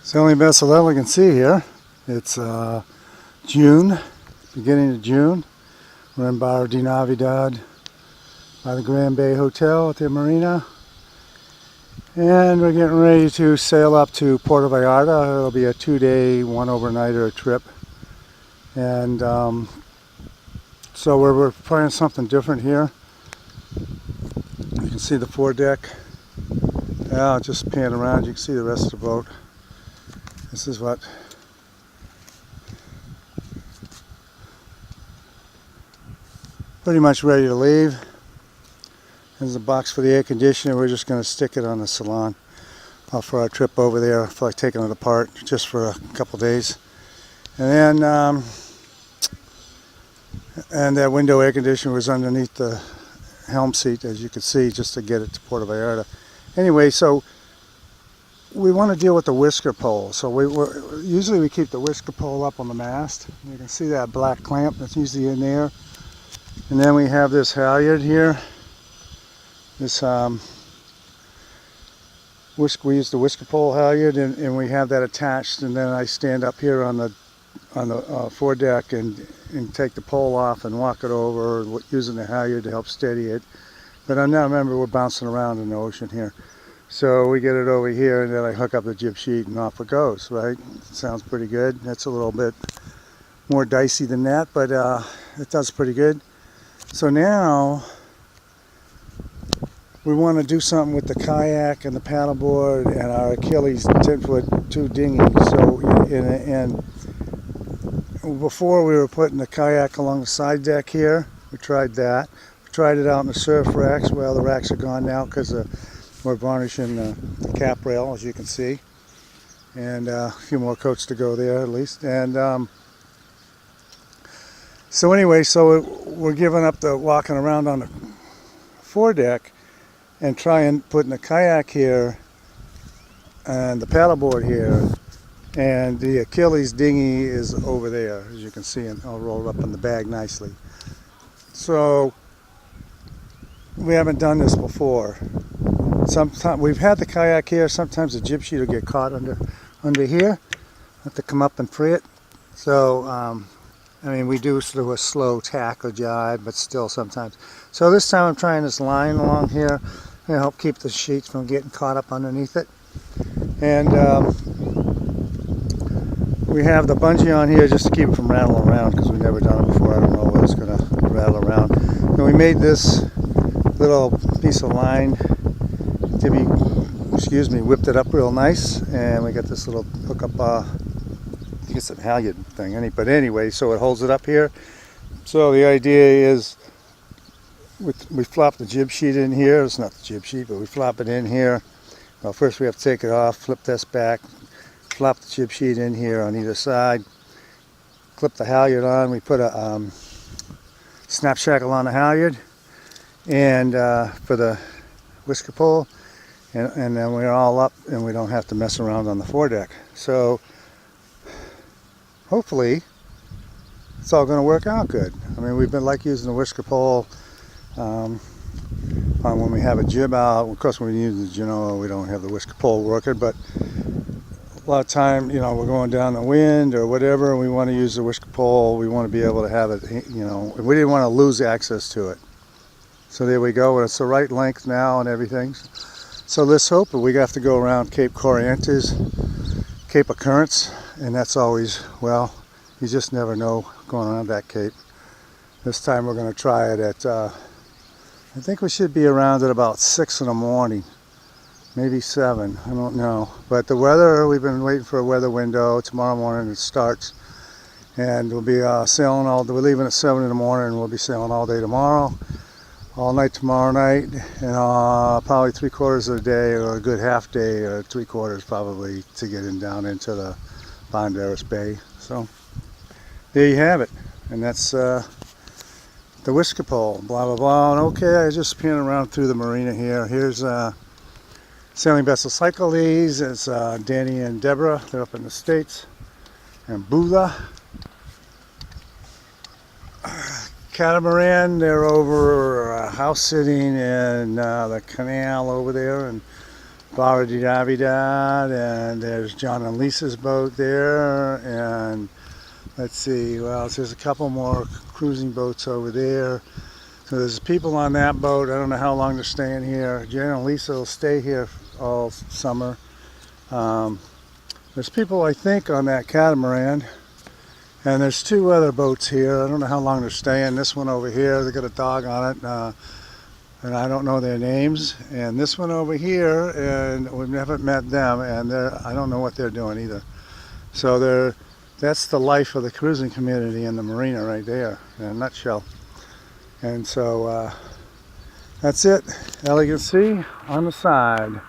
It's the only vessel that we can see here. It's June, beginning of June. We're in Bahia de Navidad by the Grand Bay Hotel at the marina. And we're getting ready to sail up to Puerto Vallarta. It'll be a 2-day, 1 overnighter trip. And so we're trying something different here. You can see the foredeck. I'll just pan around. You can see the rest of the boat. This is what pretty much ready to leave. There's a box for the air conditioner. We're just going to stick it on the salon for our trip over there. I feel like taking it apart just for a couple days. And then and that window air conditioner was underneath the helm seat, as you can see, just to get it to Puerto Vallarta. Anyway, so we want to deal with the whisker pole. So usually we keep the whisker pole up on the mast. You can see that black clamp that's usually in there. And then we have this halyard here. This we use the whisker pole halyard, and we have that attached. And then I stand up here on the foredeck and take the pole off and walk it over using the halyard to help steady it. But now remember, we're bouncing around in the ocean here. So we get it over here, and then I hook up the jib sheet and off it goes, right? Sounds pretty good. That's a little bit more dicey than that, but it does pretty good. So now we want to do something with the kayak and the paddleboard and our Achilles 10'2" dinghy. So and before we were putting the kayak along the side deck here. We tried that. We tried it out in the surf racks. Well, the racks are gone now because we're varnishing the cap rail, as you can see, and a few more coats to go there at least. And so anyway, so we're giving up the walking around on the foredeck and trying putting the kayak here and the paddleboard here, and the Achilles dinghy is over there, as you can see, and all rolled up in the bag nicely. So we haven't done this before. Sometimes we've had the kayak here. Sometimes the jib sheet will get caught under here. Have to come up and free it. So I mean, we do sort of a slow tack or jibe, but still sometimes. So this time I'm trying this line along here to help keep the sheets from getting caught up underneath it. And we have the bungee on here just to keep it from rattling around, because we've never done it before. I don't know whether it's going to rattle around. And we made this little piece of line to be, whipped it up real nice, and we got this little hookup, I think it's a halyard thing, but anyway, so it holds it up here. So the idea is we flop the jib sheet in here. It's not the jib sheet, but we flop it in here. Well, first we have to take it off, flip this back, flop the jib sheet in here on either side, clip the halyard on. We put a snap shackle on the halyard, and for the whisker pole, and then we're all up, and we don't have to mess around on the foredeck. So hopefully it's all going to work out good. I mean, we've been like using the whisker pole on when we have a jib out. Of course, when we use the Genoa, we don't have the whisker pole working, but a lot of time, you know, we're going down the wind or whatever, and we want to use the whisker pole. We want to be able to have it, you know, we didn't want to lose access to it. So there we go. It's the right length now and everything. So let's hope that we have to go around Cape Corrientes, Cape Occurrence, and that's always, well, you just never know going around that cape. This time we're going to try it at, I think we should be around at about 6 in the morning, maybe 7, I don't know. But the weather, we've been waiting for a weather window. Tomorrow morning it starts, and we'll be sailing we're leaving at 7 in the morning, and we'll be sailing all day tomorrow, all night tomorrow night, and probably 3/4 of the day, or a good half day, or 3/4 probably, to get down into the Banderas Bay. So there you have it, and that's the whisker pole, blah blah blah. And okay, I just pan around through the marina here. Here's sailing vessel Cycles. It's Danny and Deborah. They're up in the States, and Bula. Catamaran, they're over house sitting in the canal over there, and Bahia de Navidad, and there's John and Lisa's boat there, and let's see, well, there's a couple more cruising boats over there. So there's people on that boat. I don't know how long they're staying here. Jen and Lisa will stay here all summer. There's people, I think, on that catamaran. And there's two other boats here. I don't know how long they're staying. This one over here, they got a dog on it. And I don't know their names. And this one over here, and we've never met them. And I don't know what they're doing either. So that's the life of the cruising community in the marina right there, in a nutshell. And so that's it. Elegant Sea on the side.